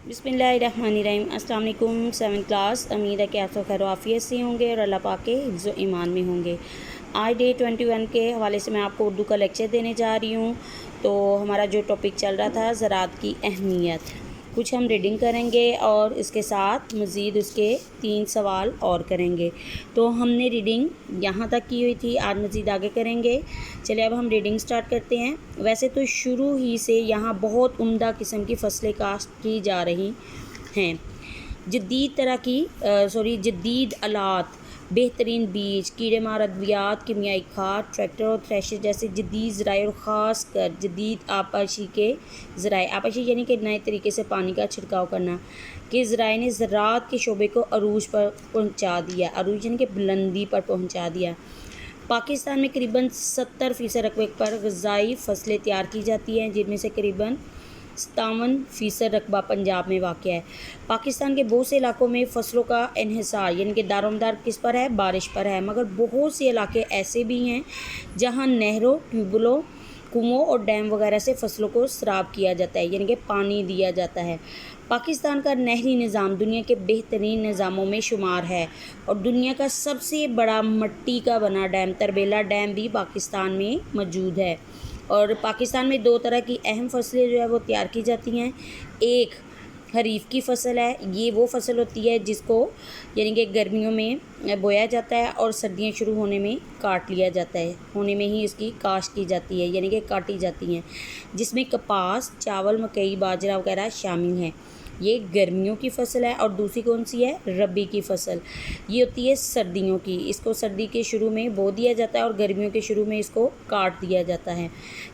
बिस्मिल्लाहिर्रहमानिर्रहीम। अस्सलाम वालेकुम 7th क्लास। उम्मीद है कि आप सब खैर आफियत से होंगे और अल्लाह पाक के हिफ्ज़ व ईमान में होंगे। आज डे 21 के हवाले से मैं आपको उर्दू का लेक्चर देने जा रही हूँ। तो हमारा जो टॉपिक चल रहा था ज़राअत की अहमियत, कुछ हम रीडिंग करेंगे और इसके साथ मज़ीद उसके 3 सवाल और करेंगे। तो हमने रीडिंग यहाँ तक की हुई थी, आज मज़ीद आगे करेंगे। चलिए अब हम रीडिंग स्टार्ट करते हैं। वैसे तो शुरू ही से यहाँ बहुत उम्दा किस्म की फसलें काश्त की जा रही हैं। जदीद आलात, बेहतरीन बीज, कीड़े मार अद्वियात, कीमियाई खाद, ट्रैक्टर और थ्रेशर जैसे जदीद ज़राए और ख़ास कर जदीद आपाशी के ज़राए, आपाशी यानी कि नए तरीके से पानी का छिड़काव करना के ज़राए ने ज़राअत के शोबे को अरूज पर पहुँचा दिया। अरूज यानी कि बुलंदी पर पहुँचा दिया। पाकिस्तान में करीबन 70% रकबे पर ग़िज़ाई फसलें तैयार की जाती हैं, जिनमें से करीबन 57% रकबा पंजाब में वाक़ है। पाकिस्तान के बहुत से इलाकों में फ़सलों का इन्हिसार यानी कि दारोमदार किस पर है? बारिश पर है। मगर बहुत से इलाके ऐसे भी हैं जहां नहरों, ट्यूबवेलों, कुओं और डैम वगैरह से फ़सलों को सराब किया जाता है, यानी कि पानी दिया जाता है। पाकिस्तान का नहरी निज़ाम दुनिया के बेहतरीन निज़ामों में शुमार है और दुनिया का सबसे बड़ा मिट्टी का बना डैम तरबेला डैम भी पाकिस्तान में मौजूद है। और पाकिस्तान में 2 तरह की अहम फसलें जो है वो तैयार की जाती हैं। एक खरीफ की फ़सल है, ये वो फ़सल होती है जिसको यानी कि गर्मियों में बोया जाता है और सर्दियाँ शुरू होने में काट लिया जाता है, होने में ही इसकी काश्त की जाती है, यानी कि काटी जाती हैं, जिसमें कपास, चावल, मकई, बाजरा वगैरह शामिल हैं। ये गर्मियों की फ़सल है। और दूसरी कौन सी है? रबी की फ़सल। ये होती है सर्दियों की, इसको सर्दी के शुरू में बो दिया जाता है और गर्मियों के शुरू में इसको काट दिया जाता है।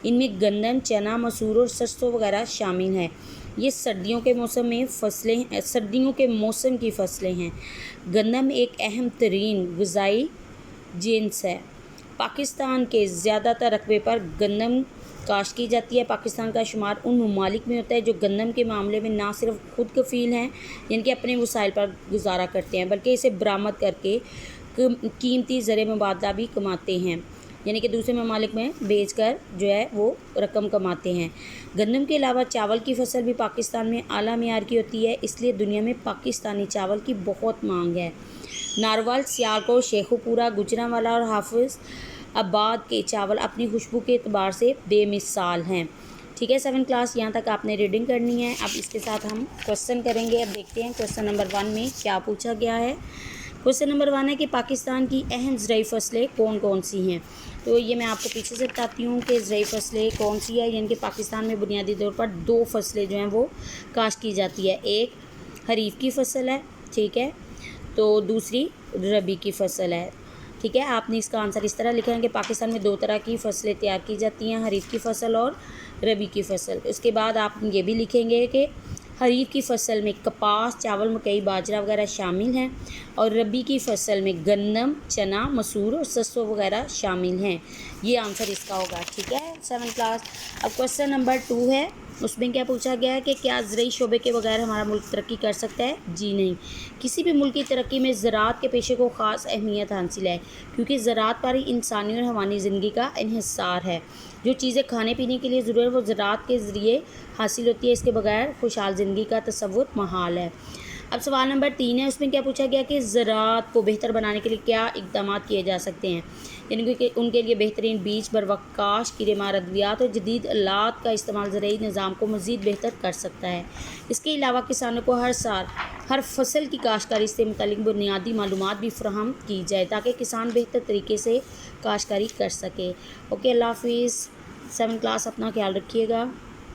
इनमें गंदम, चना, मसूर और सरसों वगैरह शामिल हैं। ये सर्दियों के मौसम में फसलें, सर्दियों के मौसम की फ़सलें हैं। गंदम एक अहम तरीन ग़िज़ाई जिन्स है। पाकिस्तान के ज़्यादातर रकबे पर गंदम काश्त की जाती है। पाकिस्तान का शुमार उन ममालिक में होता है जो गंदम के मामले में ना सिर्फ खुद कफ़ील हैं, यानी कि अपने वसाइल पर गुजारा करते हैं, बल्कि इसे बरामद करके कीमती ज़र मुबादला भी कमाते हैं, यानी कि दूसरे ममालिक में बेचकर जो है वो रकम कमाते हैं। गंदम के अलावा चावल की फ़सल भी पाकिस्तान में आला मेयार की होती है, इसलिए दुनिया में पाकिस्तानी चावल की बहुत मांग है। नारवल, सियालकोट, शेखुपुरा, गुजरांवाला और हाफिज़ आबाद के चावल अपनी खुशबू के एतबार से बेमिसाल हैं। ठीक है 7th क्लास, यहाँ तक आपने रीडिंग करनी है। अब इसके साथ हम क्वेश्चन करेंगे। अब देखते हैं क्वेश्चन नंबर 1 में क्या पूछा गया है। क्वेश्चन नंबर 1 है कि पाकिस्तान की अहम ज़राई फसलें कौन कौन सी हैं। तो ये मैं आपको पीछे से बताती हूँ कि ज़राई फसलें कौन सी है। यानी कि पाकिस्तान में बुनियादी तौर पर 2 फसलें जो हैं वो काश्त की जाती है। एक खरीफ की फ़सल है, ठीक है, तो दूसरी रबी की फ़सल है। ठीक है, आपने इसका आंसर इस तरह लिखा है कि पाकिस्तान में 2 तरह की फ़सलें तैयार की जाती हैं, खरीफ की फ़सल और रबी की फ़सल। उसके बाद आप ये भी लिखेंगे कि खरीफ की फ़सल में कपास, चावल, मकई, बाजरा वगैरह शामिल हैं और रबी की फ़सल में गंदम, चना, मसूर और सरसों वगैरह शामिल हैं। ये आंसर इसका होगा। ठीक है 7th क्लास। अब क्वेश्चन नंबर 2 है, उसमें क्या पूछा गया है कि क्या ज़राई शोबे के बगैर हमारा मुल्क तरक्की कर सकता है? जी नहीं। किसी भी मुल्क की तरक्की में ज़राअत के पेशे को ख़ास अहमियत हासिल है, क्योंकि ज़राअत पर ही इंसानी और हवानी ज़िंदगी का इन्हिसार है। जो चीज़ें खाने पीने के लिए ज़रूरी है वो ज़राअत के ज़रिए हासिल होती है, इसके बगैर खुशहाल ज़िंदगी का तसव्वुर महाल है। अब सवाल नंबर 3 है, उसमें क्या पूछा गया कि ज़राअत को बेहतर बनाने के लिए क्या इक़दाम किए जा सकते हैं। यानी कि उनके लिए बेहतरीन बीज, बरवक्त काश्त, कीड़े मार अद्वियात और जदीद आलात का इस्तेमाल ज़राई निज़ाम को मज़ीद बेहतर कर सकता है। इसके अलावा किसानों को हर साल हर फसल की काश्तकारी से मुतल्लिक़ बुनियादी मालूमात भी फ़राहम की जाए, ताकि किसान बेहतर तरीके से काश्तकारी कर सके। ओके, अल्लाह हाफ़िज़। 7th क्लास, अपना ख्याल रखिएगा।